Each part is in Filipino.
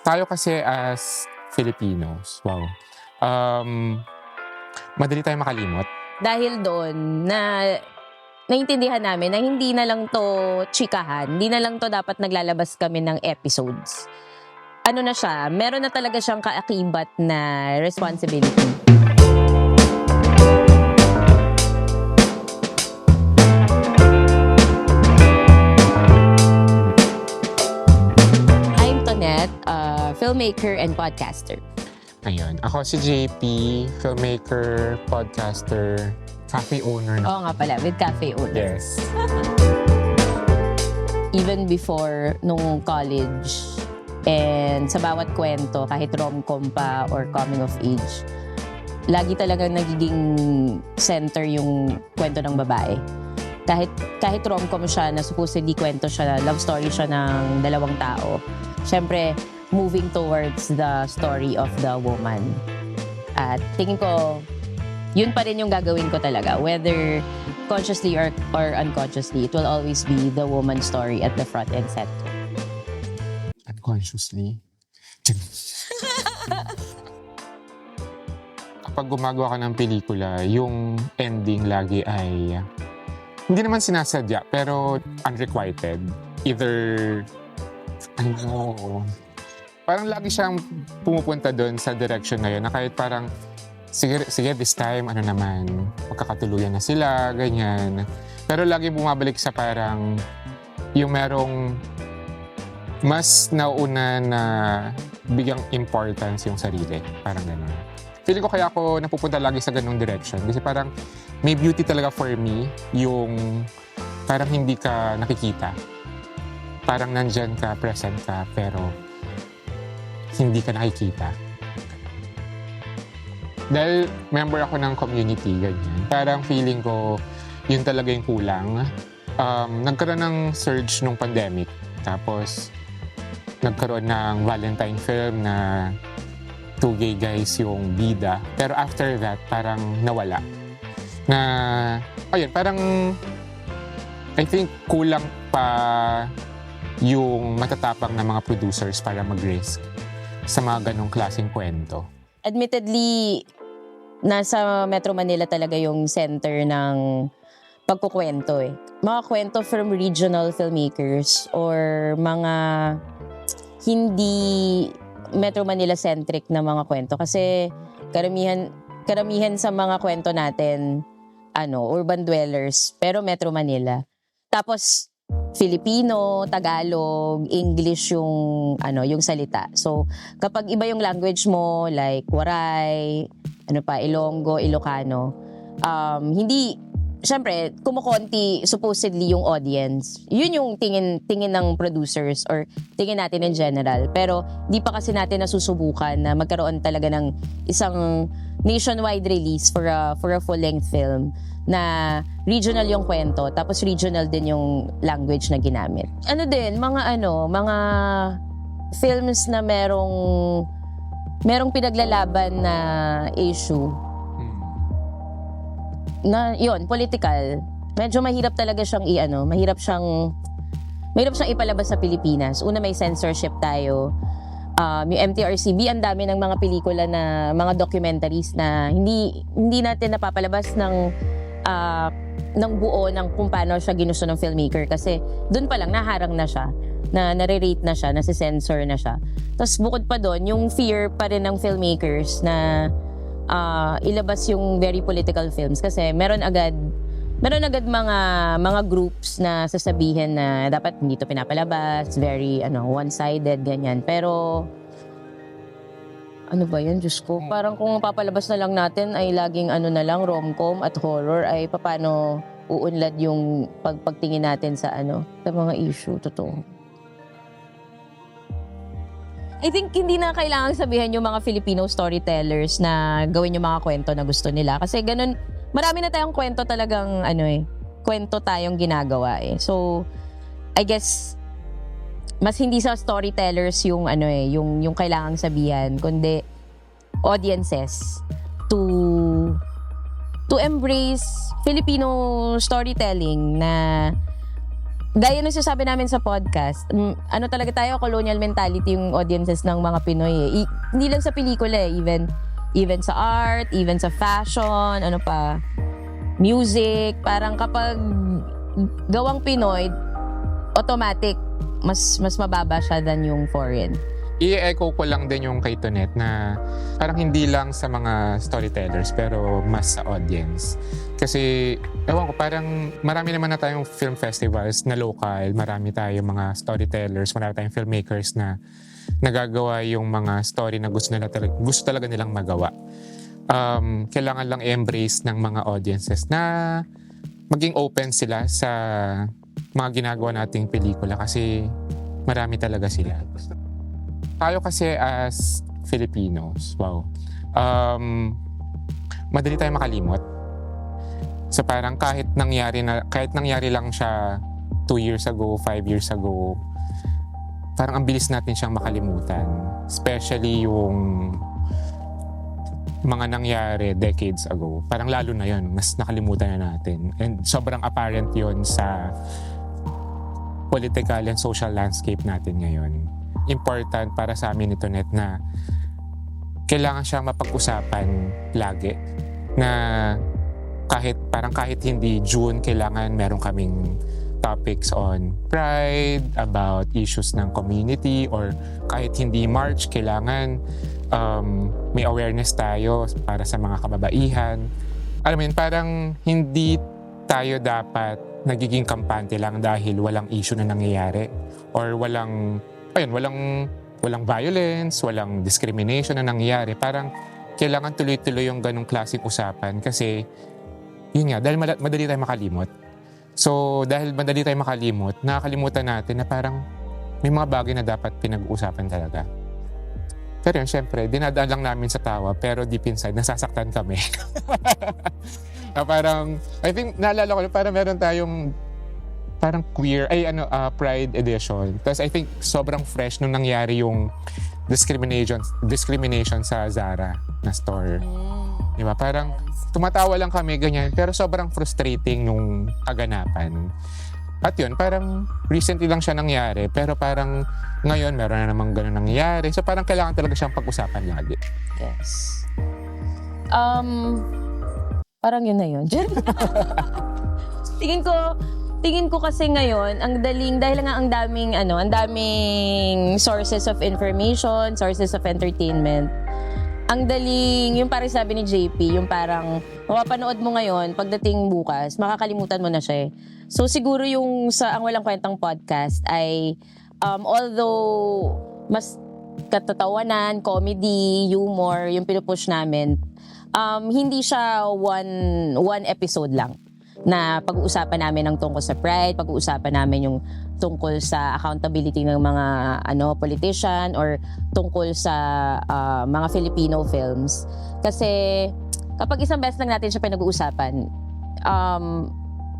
tayo kasi as Filipinos, wow, madali tayo makalimot. Dahil doon na naintindihan namin na hindi na lang to chikahan, hindi na lang to dapat naglalabas kami ng episodes. Ano na siya, meron na talaga siyang kaakibat na responsibility. I'm Tonette, filmmaker and podcaster. Ayun, ako si JP, filmmaker, podcaster, cafe owner na. Oo nga pala, with cafe owner. Yes. Even before nung college and sa bawat kwento, kahit rom-com pa or coming of age, lagi talagang nagiging center yung kwento ng babae. Kahit rom-com siya na supposedly kwento siya, love story siya ng dalawang tao, syempre moving towards the story of the woman. At tingin ko, yun pa rin yung gagawin ko talaga. Whether consciously or unconsciously, it will always be the woman's story at the front and center. Unconsciously. Kapag gumagawa ka ng pelikula, yung ending lagi ay hindi naman sinasadya, pero unrequited. Either, parang lagi siyang pumupunta doon sa direction na yun, na kahit parang, sige, this time, magkakatuluyan na sila, ganyan. Pero lagi bumabalik sa parang, yung merong mas nauna na bigyang importance yung sarili. Parang gano'n. Feeling ko kaya ako napupunta lagi sa ganung direction. Kasi parang may beauty talaga for me yung parang hindi ka nakikita. Parang nandyan ka, present ka, pero hindi ka nakikita. Dahil member ako ng community, ganyan. Parang feeling ko yun talaga yung kulang. Nagkaroon ng surge nung pandemic. Tapos nagkaroon ng Valentine film na 2 gay guys yung bida. Pero after that, parang nawala. Na, ayun, parang I think kulang pa yung matatapang na mga producers para mag-risk sa mga ganong klaseng kwento. Admittedly, nasa Metro Manila talaga yung center ng pagkukwento eh. Mga kwento from regional filmmakers or mga hindi Metro Manila-centric na mga kwento. Kasi karamihan sa mga kwento natin, urban dwellers, pero Metro Manila. Tapos, Filipino, Tagalog, English yung salita. So, kapag iba yung language mo, like Waray, Ilonggo, Ilocano, syempre, kumukonti supposedly yung audience. Yun yung tingin ng producers or tingin natin in general. Pero di pa kasi natin nasusubukan na magkaroon talaga ng isang nationwide release for a full-length film na regional yung kwento, tapos regional din yung language na ginamit. Mga films na merong pinaglalaban na issue na yun, political. Medyo mahirap talaga siyang mahirap siyang ipalabas sa Pilipinas. Una, may censorship tayo. Yung MTRCB, ang dami ng mga pelikula na mga documentaries na hindi natin napapalabas ng buo ng kung paano siya ginusto ng filmmaker kasi doon pa lang naharang na siya, na nare-rate na siya, nasi-censor na siya. Tapos bukod pa doon, yung fear pa rin ng filmmakers na ilabas yung very political films kasi meron agad mga groups na sasabihin na dapat hindi to pinapalabas, very one-sided, ganyan. Pero ano ba yan, Diyos ko? Parang kung papalabas na lang natin ay laging na lang, rom-com at horror, ay paano uunlad yung pagtingin natin sa mga issue, totoo. I think hindi na kailangang sabihan yung mga Filipino storytellers na gawin yung mga kwento na gusto nila. Kasi ganun, marami na tayong kwento talagang, kwento tayong ginagawa eh. So, I guess, mas hindi sa storytellers yung yung kailangang sabihan, kundi audiences to embrace Filipino storytelling na gaya nung sinasabi namin sa podcast, ano talaga tayo, colonial mentality yung audiences ng mga Pinoy eh. Hindi lang sa pelikula eh, even sa art, even sa fashion, ano pa, music. Parang kapag gawang Pinoy, automatic, mas mababa siya than yung foreign. I-echo ko lang din yung kay Tonet na parang hindi lang sa mga storytellers pero mas sa audience. Kasi, ewan ko, parang marami naman na tayong film festivals na local, marami tayong mga storytellers, marami tayong filmmakers na nagagawa yung mga story na gusto talaga nilang magawa. Kailangan lang i-embrace ng mga audiences na maging open sila sa mga ginagawa nating pelikula kasi marami talaga sila. Tayo kasi as Filipinos, madali tayo makalimot. So parang kahit nangyari lang siya 2 years ago, 5 years ago, parang ang bilis natin siyang makalimutan. Especially yung mga nangyari decades ago. Parang lalo na yun, mas nakalimutan na natin. And sobrang apparent yun sa political and social landscape natin ngayon. Important para sa amin ito, Net, na kailangan siyang mapag-usapan lagi. Na kahit hindi June, kailangan meron kaming topics on pride, about issues ng community, or kahit hindi March, kailangan may awareness tayo para sa mga kababaihan. Alam mo yun, parang hindi tayo dapat nagiging kampante lang dahil walang issue na nangyayari or walang violence, walang discrimination na nangyayari. Parang kailangan tuloy-tuloy yung ganong klaseng usapan kasi yun nga, dahil madali tayo makalimot. So, dahil madali tayo makalimot, nakakalimutan natin na parang may mga bagay na dapat pinag-uusapan talaga. Pero yun, syempre, dinadaan lang namin sa tawa pero deep inside, nasasaktan kami. Parang, I think, naalala ko, parang meron tayong parang Pride edition. Tapos I think sobrang fresh nung nangyari yung discrimination sa Zara na store. Di ba? Parang tumatawa lang kami ganyan pero sobrang frustrating nung kaganapan. At yun, parang recently lang siya nangyari pero parang ngayon meron na namang ganun nangyari. So parang kailangan talaga siyang pag-usapan lagi. Yes. Parang yun na yun. Tingin ko kasi ngayon, dahil nga ang daming sources of information, sources of entertainment. Ang daling, yung parang sabi ni JP, yung parang mapapanood mo ngayon, pagdating bukas, makakalimutan mo na siya eh. So siguro yung sa Ang Walang Kwentang podcast ay, although mas katatawanan, comedy, humor, yung pinupush namin, hindi siya one episode lang na pag-uusapan namin ng tungkol sa pride, pag-uusapan namin yung tungkol sa accountability ng mga politician or tungkol sa mga Filipino films. Kasi kapag isang beses lang natin siya pinag-uusapan,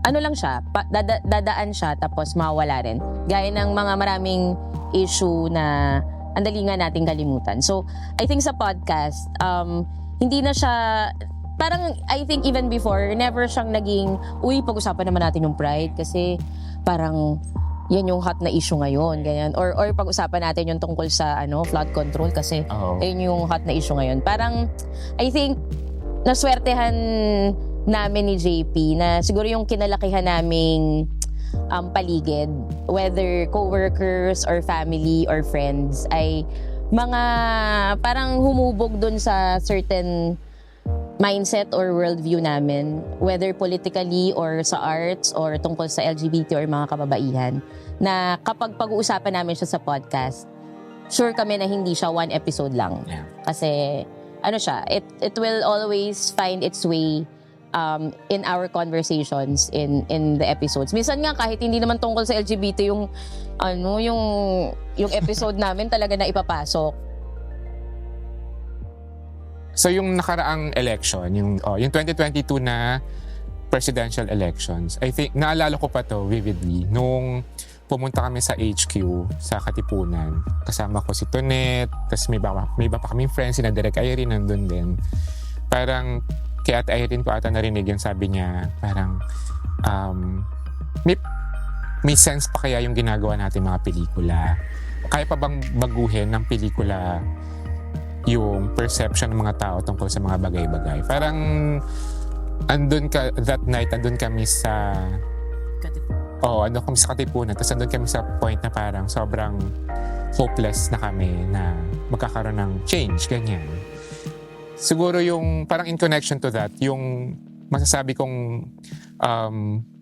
lang siya, dadaan siya tapos mawawala rin. Gaya ng mga maraming issue na ang dali nga nating kalimutan. So, I think sa podcast, hindi na siya, parang I think even before, never siyang naging, pag-usapan naman natin yung pride kasi parang yan yung hot na issue ngayon, ganyan. Or pag-usapan natin yung tungkol sa flood control kasi yun yung hot na issue ngayon. Parang I think naswertehan namin ni JP na siguro yung kinalakihan naming paligid, whether co-workers or family or friends, ay mga parang humubog dun sa certain mindset or worldview namin, whether politically or sa arts or tungkol sa LGBT or mga kababaihan, na kapag pag-uusapan namin siya sa podcast, sure kami na hindi siya one episode lang. Yeah. Kasi it will always find its way in our conversations in the episodes. Minsan nga kahit hindi naman tungkol sa LGBT yung episode namin talaga na ipapasok. So yung nakaraang election, yung 2022 na presidential elections, I think naalala ko pa to vividly nung pumunta kami sa HQ sa Katipunan. Kasama ko si Tonet, tapos may iba pa kaming friends, si Direk Irene nandun din. Parang kay Ate Irene ko ata narinig yun, sabi niya parang may sense pa kaya yung ginagawa natin mga pelikula? Kaya pa bang baguhin ng pelikula yung perception ng mga tao tungkol sa mga bagay-bagay? Parang that night, andun kami sa andun kami sa Katipunan. Tapos andun kami sa point na parang sobrang hopeless na kami na magkakaroon ng change, ganyan. Siguro yung parang in connection to that, yung masasabi kong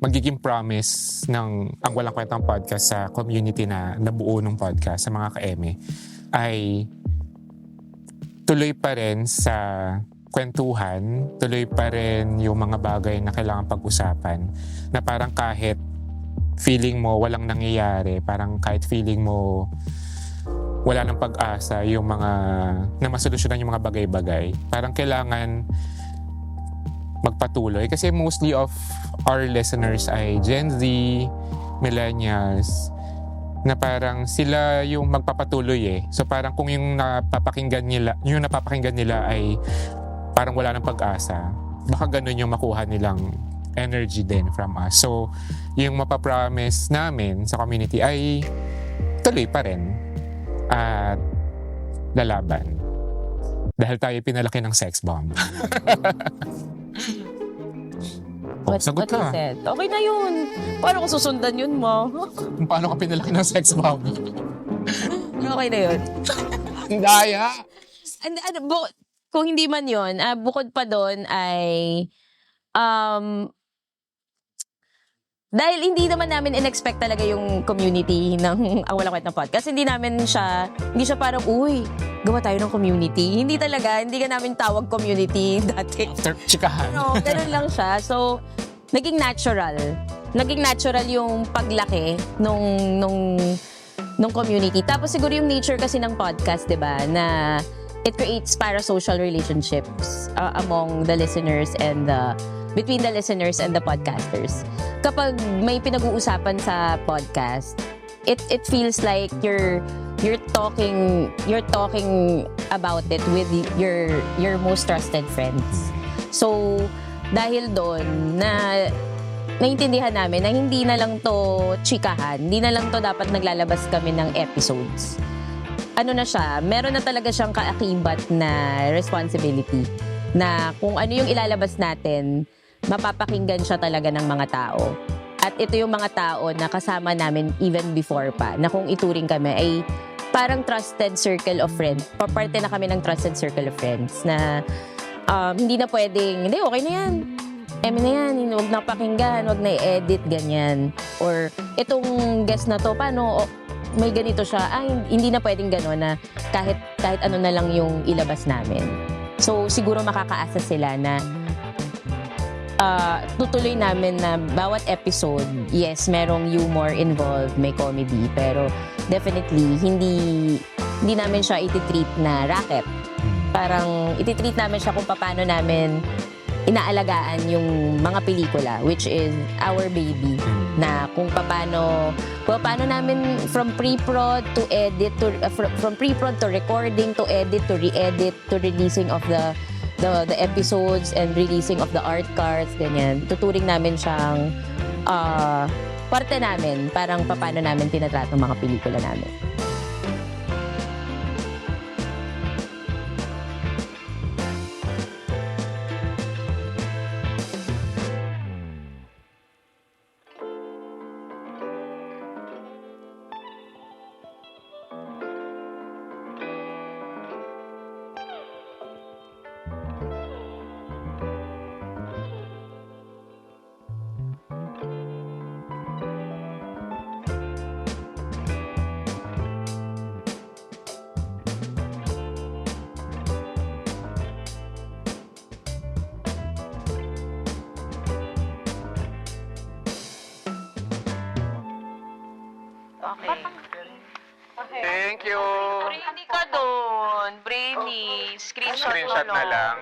magiging promise ng Ang Walang Kwentang Podcast sa community na nabuo ng podcast, sa mga ka-eme, ay tuloy pa rin sa kwentuhan, tuloy pa rin yung mga bagay na kailangan pag-usapan, na parang kahit feeling mo walang nangyayari, parang kahit feeling mo wala ng pag-asa yung mga na masolusyonan yung mga bagay-bagay, parang kailangan magpatuloy kasi mostly of our listeners ay Gen Z, millennials, na parang sila yung magpapatuloy eh. So parang kung yung napapakinggan nila ay parang wala ng pag-asa, baka ganun yung makuha nilang energy din from us. So yung mapapromise namin sa community ay tuloy pa rin at lalaban. Dahil tayo pinalaki ng sex bomb. What Sagot he ka. said. Okay na yun. Paano ko susundan yun, mo? Paano ka pinalaki ng sex bomb? Okay na yun. Ang daya! Kung hindi man yun, bukod pa doon ay dahil hindi naman namin in-expect talaga yung community ng Ang Walang Kwentang Podcast. Hindi siya parang, uy, gawa tayo ng community. Hindi ka namin tawag community dati. After chikahan. No, ganun lang siya. So, naging natural. Naging natural yung paglaki nung community. Tapos siguro yung nature kasi ng podcast, di ba, na it creates parasocial relationships among the listeners and between the listeners and the podcasters. Kapag may pinag-uusapan sa podcast, it feels like you're talking about it with your most trusted friends. So dahil doon na naintindihan namin na hindi na lang to chikahan, hindi na lang to dapat naglalabas kami ng episodes. Ano na siya, meron na talaga siyang kaakibat na responsibility na kung ano yung ilalabas natin, mapapakinggan siya talaga ng mga tao. At ito yung mga tao na kasama namin even before pa, na kung ituring kami ay parang trusted circle of friends. Paparte na kami ng trusted circle of friends na hindi na pwedeng, hindi, okay na yan. Eme na yan, huwag na pakinggan, huwag na i-edit, ganyan. Or itong guest na to, paano, may ganito siya, hindi na pwedeng gano'n na kahit ano na lang yung ilabas namin. So, siguro makakaasa sila na tutuloy namin na bawat episode, yes, merong humor involved, may comedy, pero definitely, hindi namin siya ititreat na racket. Parang ititreat namin siya kung paano namin inaalagaan yung mga pelikula, which is our baby, na kung paano namin from pre-prod to edit, from pre-prod to recording, to edit, to re-edit, to releasing of the episodes and releasing of the art cards, ganyan. Tuturing namin siyang parte namin, parang paano namin tinatrato mga pelikula namin. Okay. Thank you! Brainy ka doon. Brainy. Screenshot Screenshot mo, na no? lang.